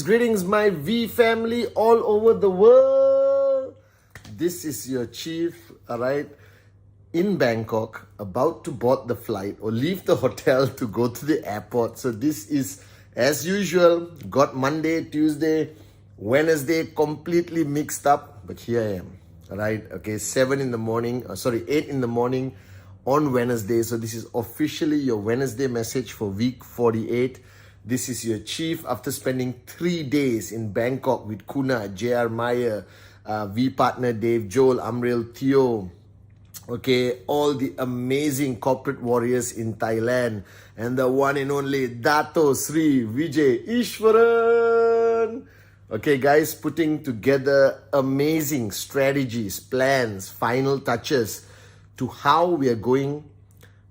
Greetings, my V family all over the world. This is your chief, alright, in Bangkok, about to board the flight or leave the hotel to go to the airport. So this is, as usual, got Monday, Tuesday, Wednesday completely mixed up, but here I am, alright, okay, 8 in the morning on Wednesday. So this is officially your Wednesday message for week 48. This is your chief after spending 3 days in Bangkok with Kuna, JR Meyer, V partner Dave, Joel, Amril, Theo, okay, all the amazing corporate warriors in Thailand, and the one and only Dato Sri Vijay Ishwaran. Okay, guys, putting together amazing strategies, plans, final touches to how we are going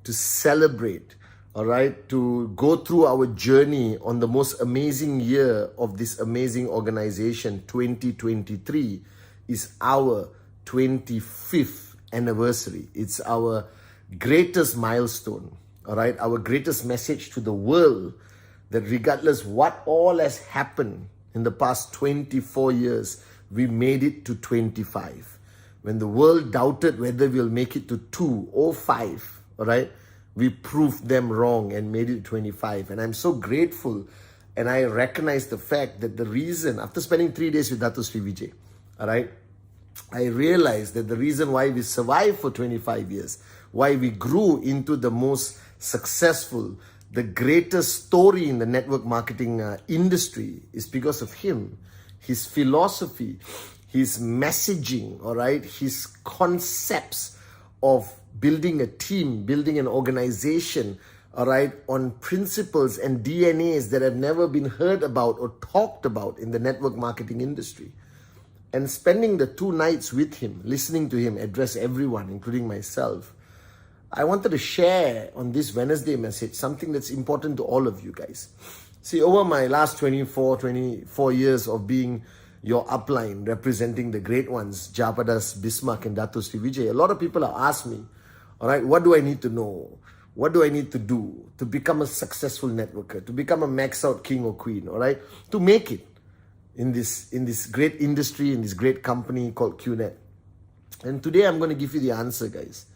to celebrate, all right, to go through our journey on the most amazing year of this amazing organization. 2023 is our 25th anniversary. It's our greatest milestone, all right, our greatest message to the world that regardless what all has happened in the past 24 years, we made it to 25. When the world doubted whether we'll make it to 2 or 5, all right, we proved them wrong and made it 25. And I'm so grateful, and I recognize the fact that the reason, after spending 3 days with Dato Sri Vijay, all right, I realized that the reason why we survived for 25 years, why we grew into the most successful, the greatest story in the network marketing industry is because of him, his philosophy, his messaging, all right, his concepts of building a team, building an organization, all right, on principles and DNAs that have never been heard about or talked about in the network marketing industry. And spending the 2 nights with him, listening to him address everyone, including myself, I wanted to share on this Wednesday message something that's important to all of you guys. See, over my last 24 years of being your upline, representing the great ones, Japadas, Bismarck, and Dato Sri Vijay, a lot of people have asked me, all right, what do I need to know? What do I need to do to become a successful networker, to become a max out king or queen, all right, to make it in this great industry, in this great company called QNet? And today I'm going to give you the answer, guys.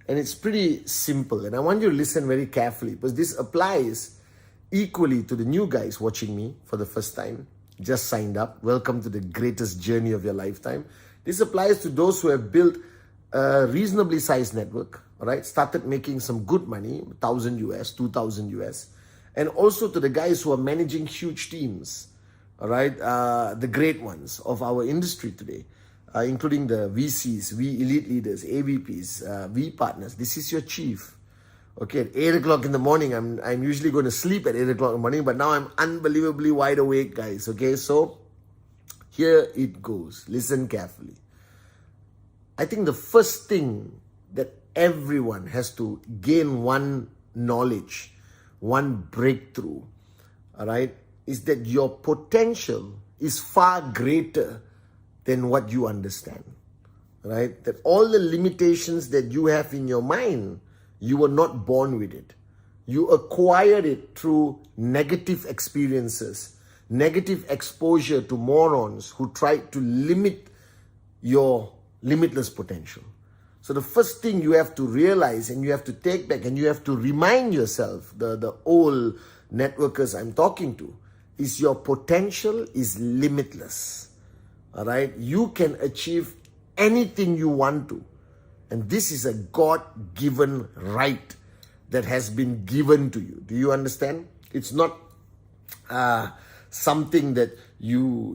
And it's pretty simple. And I want you to listen very carefully, because this applies equally to the new guys watching me for the first time, just signed up. Welcome to the greatest journey of your lifetime. This applies to those who have built a reasonably sized network, all right, started making some good money, 1,000 US, 2,000 US, and also to the guys who are managing huge teams, all right, the great ones of our industry today, including the VCs, V elite leaders, AVPs, V partners. This is your chief. Okay, at 8 o'clock in the morning, I'm usually going to sleep at 8 o'clock in the morning, but now I'm unbelievably wide awake, guys. Okay, so here it goes. Listen carefully. I think the first thing that everyone has to gain one knowledge, one breakthrough, all right, is that your potential is far greater than what you understand, right? That all the limitations that you have in your mind, you were not born with it. You acquired it through negative experiences, negative exposure to morons who tried to limit your limitless potential. So the first thing you have to realize, and you have to take back, and you have to remind yourself, the old networkers I'm talking to, is your potential is limitless. All right? You can achieve anything you want to. And this is a God-given right that has been given to you. Do you understand? It's not something that you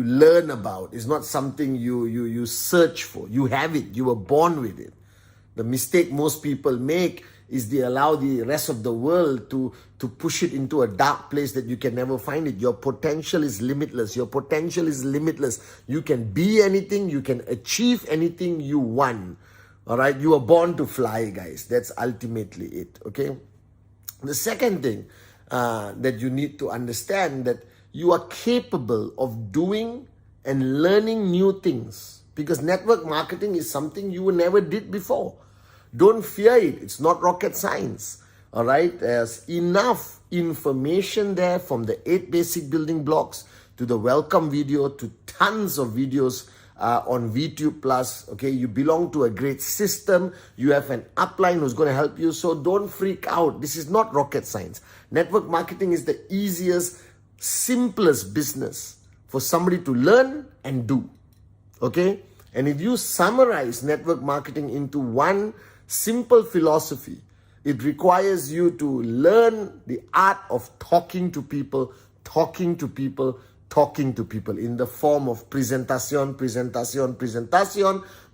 learn about. It's not something you search for. You have it. You were born with it. The mistake most people make is they allow the rest of the world to push it into a dark place that you can never find it. Your potential is limitless. Your potential is limitless. You can be anything. You can achieve anything you want. All right? You are born to fly, guys. That's ultimately it, okay? The second thing that you need to understand, that you are capable of doing and learning new things, because network marketing is something you never did before. Don't fear it. It's not rocket science. All right. There's enough information there, from the 8 basic building blocks to the welcome video to tons of videos on VTube Plus. Okay. You belong to a great system. You have an upline who's going to help you. So don't freak out. This is not rocket science. Network marketing is the easiest, simplest business for somebody to learn and do. Okay. And if you summarize network marketing into one simple philosophy, it requires you to learn the art of talking to people in the form of presentation,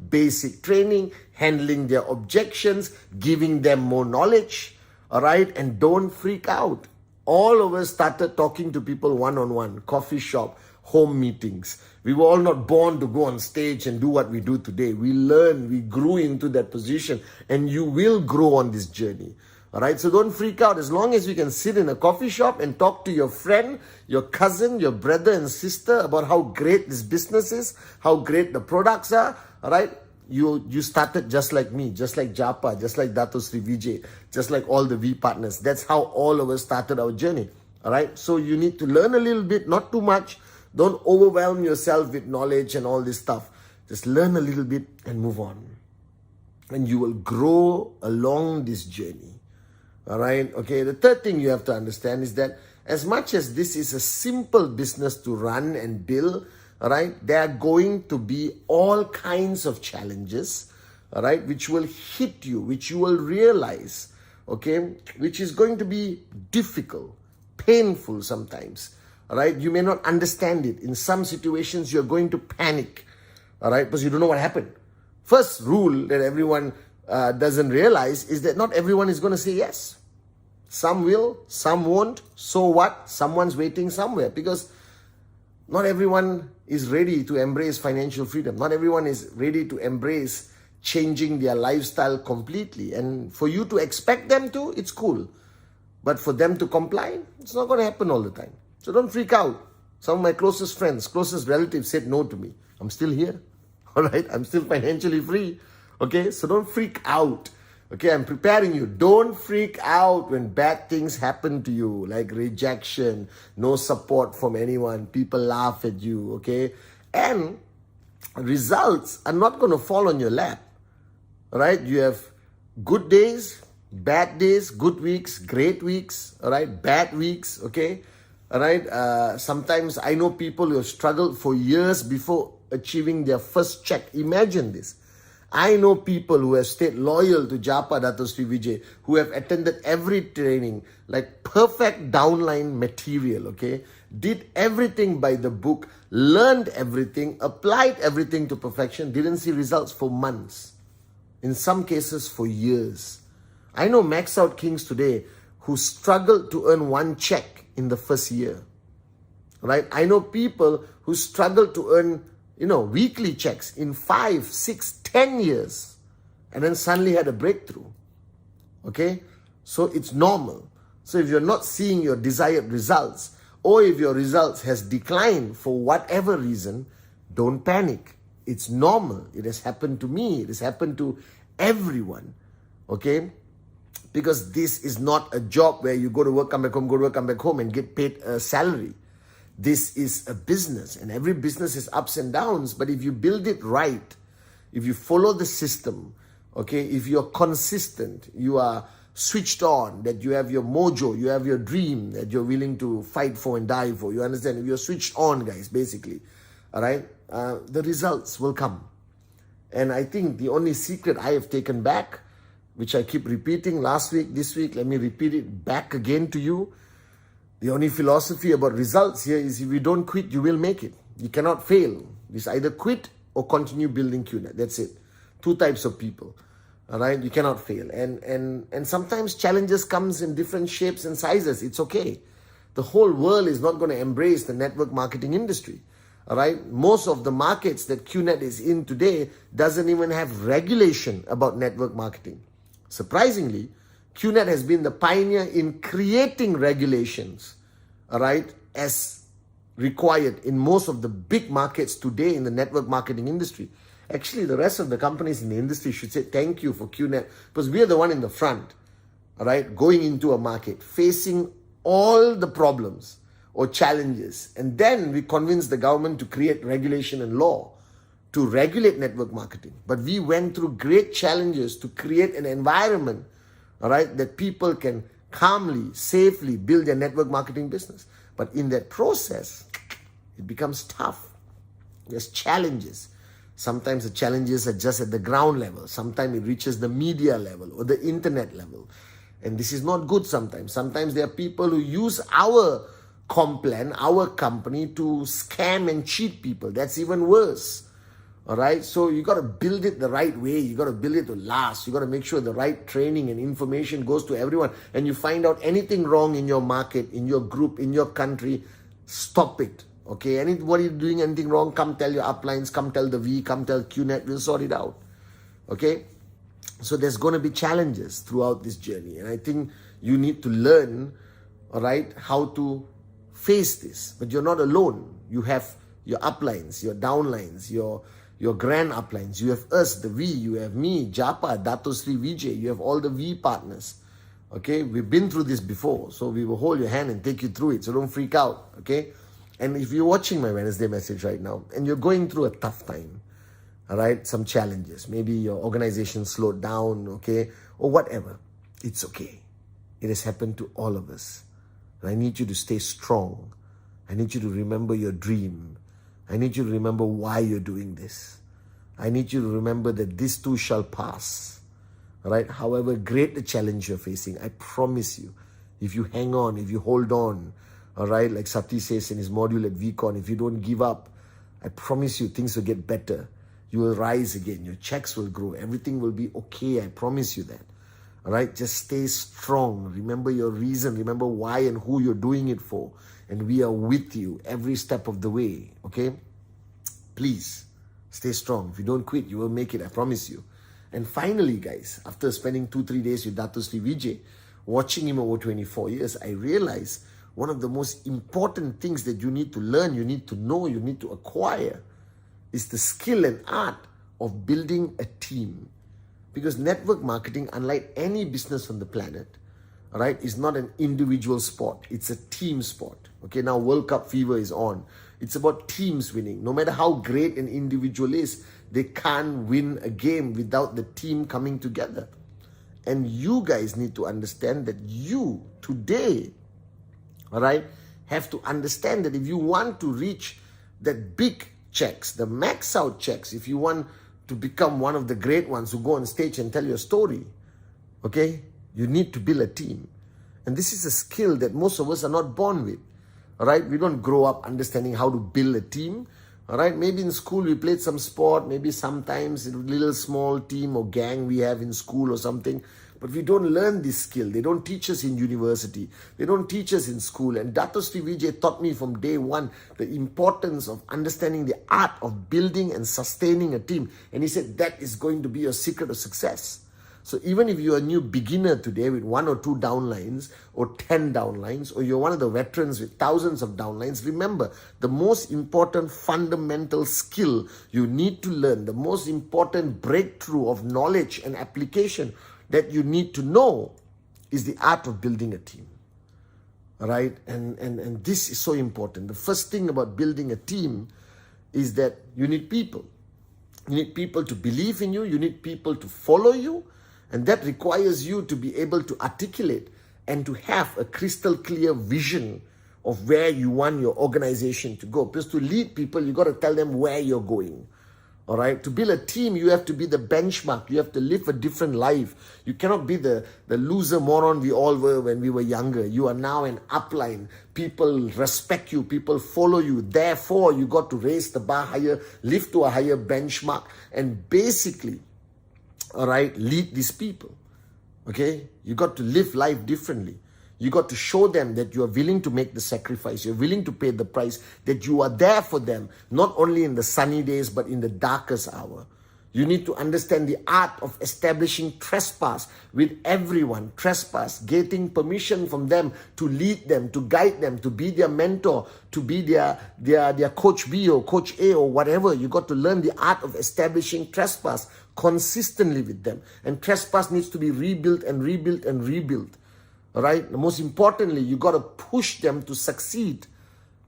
basic training, handling their objections, giving them more knowledge, all right? And don't freak out. All of us started talking to people one-on-one, coffee shop, home meetings. We were all not born to go on stage and do what we do today. We learned, we grew into that position, and you will grow on this journey. All right, so don't freak out. As long as you can sit in a coffee shop and talk to your friend, your cousin, your brother and sister about how great this business is, how great the products are, all right, you started just like me, just like Japa, just like Dato Sri Vijay, just like all the V partners. That's how all of us started our journey. All right, so you need to learn a little bit, not too much. Don't overwhelm yourself with knowledge and all this stuff. Just learn a little bit and move on. And you will grow along this journey. All right? Okay, the third thing you have to understand is that as much as this is a simple business to run and build, all right, there are going to be all kinds of challenges, all right, which will hit you, which you will realize, okay, which is going to be difficult, painful sometimes. All right, you may not understand it. In some situations, you're going to panic, all right, because you don't know what happened. First rule that everyone doesn't realize is that not everyone is going to say yes. Some will, some won't. So what? Someone's waiting somewhere, because not everyone is ready to embrace financial freedom. Not everyone is ready to embrace changing their lifestyle completely. And for you to expect them to, it's cool. But for them to comply, it's not going to happen all the time. So don't freak out. Some of my closest friends, closest relatives said no to me. I'm still here. All right. I'm still financially free. Okay. So don't freak out. Okay. I'm preparing you. Don't freak out when bad things happen to you, like rejection, no support from anyone. People laugh at you. Okay. And results are not going to fall on your lap. All right. You have good days, bad days, good weeks, great weeks. All right. Bad weeks. Okay. All right. Sometimes I know people who have struggled for years before achieving their first check. Imagine this. I know people who have stayed loyal to Japa Dato Sri Vijay, who have attended every training, like perfect downline material, okay? Did everything by the book, learned everything, applied everything to perfection, didn't see results for months. In some cases, for years. I know max out kings today who struggled to earn one check in the first year, right? I know people who struggled to earn, weekly checks in 5, 6, 10 years, and then suddenly had a breakthrough, okay? So it's normal. So if you're not seeing your desired results, or if your results has declined for whatever reason, don't panic. It's normal. It has happened to me. It has happened to everyone, okay? Because this is not a job where you go to work, come back home, go to work, come back home and get paid a salary. This is a business, and every business has ups and downs. But if you build it right, if you follow the system, okay, if you're consistent, you are switched on, that you have your mojo, you have your dream that you're willing to fight for and die for. You understand? If you're switched on, guys, basically, all right, the results will come. And I think the only secret I have taken back, which I keep repeating last week, this week, let me repeat it back again to you. The only philosophy about results here is if you don't quit, you will make it. You cannot fail. It's either quit or continue building QNet. That's it. Two types of people. All right, you cannot fail. And sometimes challenges comes in different shapes and sizes. It's okay. The whole world is not going to embrace the network marketing industry. All right, most of the markets that QNet is in today doesn't even have regulation about network marketing. Surprisingly, QNet has been the pioneer in creating regulations, all right, as required in most of the big markets today in the network marketing industry. Actually, the rest of the companies in the industry should say thank you for QNet, because we are the one in the front, all right, going into a market, facing all the problems or challenges. And then we convince the government to create regulation and law to regulate network marketing. But we went through great challenges to create an environment, all right, that people can calmly, safely build their network marketing business. But in that process, it becomes tough. There's challenges. Sometimes the challenges are just at the ground level. Sometimes it reaches the media level or the internet level. And this is not good sometimes. Sometimes there are people who use our complan, our company, to scam and cheat people. That's even worse. All right, so you got to build it the right way. You got to build it to last. You got to make sure the right training and information goes to everyone. And you find out anything wrong in your market, in your group, in your country, stop it. Okay, anybody doing anything wrong, come tell your uplines, come tell the V, come tell QNet, we'll sort it out. Okay, so there's going to be challenges throughout this journey. And I think you need to learn, all right, how to face this. But you're not alone. You have your uplines, your downlines, your grand uplines. You have us, the V. You have me, Japa, Dato Sri Vijay. You have all the V partners. Okay, we've been through this before. So we will hold your hand and take you through it. So don't freak out. Okay, and if you're watching my Wednesday message right now and you're going through a tough time, all right, some challenges, maybe your organization slowed down, okay, or whatever, it's okay. It has happened to all of us. And I need you to stay strong. I need you to remember your dream. I need you to remember why you're doing this. I need you to remember that this too shall pass. All right, however great the challenge you're facing, I promise you, if you hang on, if you hold on, all right, like Sati says in his module at VCon, if you don't give up, I promise you things will get better. You will rise again. Your checks will grow. Everything will be okay. I promise you that. All right, just stay strong. Remember your reason. Remember why and who you're doing it for. And we are with you every step of the way. Okay? Please stay strong. If you don't quit, you will make it. I promise you. And finally, guys, after spending 2-3 days with Dato Sri Vijay, watching him over 24 years, I realized one of the most important things that you need to learn, you need to know, you need to acquire is the skill and art of building a team. Because network marketing, unlike any business on the planet, all right, is not an individual sport. It's a team sport. Okay, now World Cup fever is on. It's about teams winning. No matter how great an individual is, they can't win a game without the team coming together. And you guys need to understand that you today, all right, have to understand that if you want to reach that big checks, the max out checks, if you want to become one of the great ones who go on stage and tell your story, okay, you need to build a team. And this is a skill that most of us are not born with. All right, we don't grow up understanding how to build a team. All right, maybe in school we played some sport, maybe sometimes a little small team or gang we have in school or something. But we don't learn this skill. They don't teach us in university. They don't teach us in school. And Dato Sri Vijay taught me from day one the importance of understanding the art of building and sustaining a team. And he said that is going to be your secret of success. So even if you're a new beginner today with 1 or 2 downlines or 10 downlines, or you're one of the veterans with thousands of downlines, remember the most important fundamental skill you need to learn, the most important breakthrough of knowledge and application that you need to know is the art of building a team. All right? And this is so important. The first thing about building a team is that you need people. You need people to believe in you. You need people to follow you. And that requires you to be able to articulate and to have a crystal clear vision of where you want your organization to go. Because to lead people, you got to tell them where you're going. All right. To build a team, you have to be the benchmark. You have to live a different life. You cannot be the loser moron we all were when we were younger. You are now an upline. People respect you. People follow you. Therefore, you got to raise the bar higher, live to a higher benchmark. And basically, all right, lead these people. Okay? You got to live life differently. You got to show them that you are willing to make the sacrifice. You're willing to pay the price. That you are there for them, not only in the sunny days, but in the darkest hour. You need to understand the art of establishing trespass with everyone. Trespass, getting permission from them to lead them, to guide them, to be their mentor, to be their coach B or coach A or whatever. You got to learn the art of establishing trespass consistently with them. And trespass needs to be rebuilt and rebuilt and rebuilt. All right? Most importantly, you got to push them to succeed.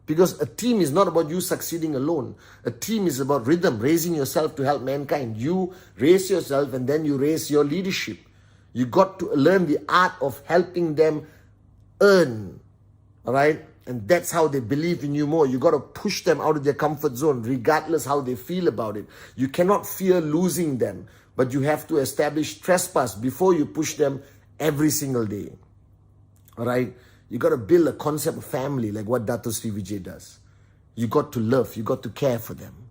Because a team is not about you succeeding alone. A team is about rhythm, raising yourself to help mankind. You raise yourself and then you raise your leadership. You got to learn the art of helping them earn. All right? And that's how they believe in you more. You got to push them out of their comfort zone, regardless how they feel about it. You cannot fear losing them, but you have to establish trespass before you push them every single day. All right? You got to build a concept of family like what Dato Sri Vijay does. You got to love, you got to care for them.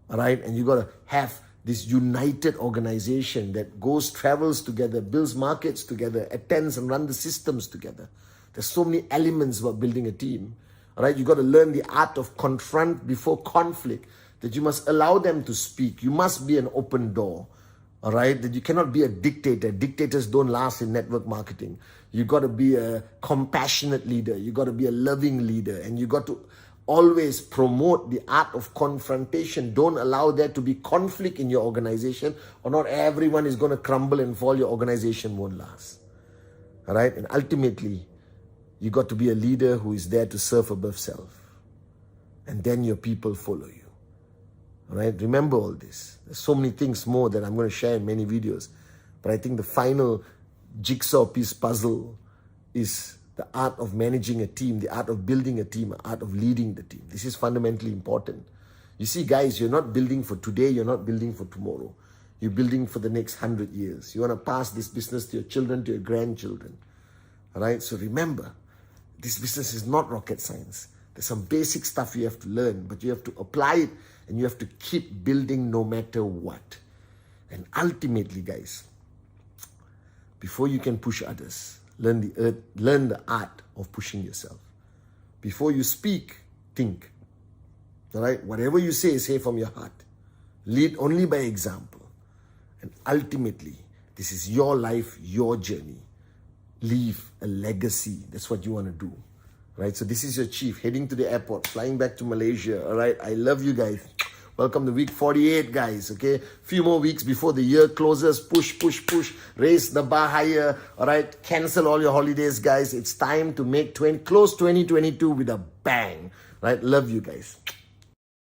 All right? And you got to have this united organization that travels together, builds markets together, attends and runs the systems together. There's so many elements about building a team. All right? You got to learn the art of confront before conflict, that you must allow them to speak. You must be an open door. All right, that you cannot be a dictator. Dictators don't last in network marketing. You got to be a compassionate leader. You got to be a loving leader. And you got to always promote the art of confrontation. Don't allow there to be conflict in your organization, or not everyone is going to crumble and fall. Your organization won't last. All right, and ultimately, you got to be a leader who is there to serve above self. And then your people follow you. All right, remember all this. There's so many things more that I'm going to share in many videos. But I think the final jigsaw piece puzzle is the art of managing a team, the art of building a team, the art of leading the team. This is fundamentally important. You see, guys, you're not building for today, you're not building for tomorrow. You're building for the next 100 years. You want to pass this business to your children, to your grandchildren. All right, so remember, this business is not rocket science. There's some basic stuff you have to learn, but you have to apply it. And you have to keep building no matter what. And ultimately, guys, before you can push others, learn the art of pushing yourself. Before you speak, think. All right? Whatever you say from your heart. Lead only by example. And ultimately, this is your life, your journey. Leave a legacy. That's what you want to do. Right? So this is your chief heading to the airport, flying back to Malaysia. All right? I love you guys. Welcome to week 48, guys. Okay? Few more weeks before the year closes. Push, push, push. Raise the bar higher. All right? Cancel all your holidays, guys. It's time to close 2022 with a bang. Right? Love you guys.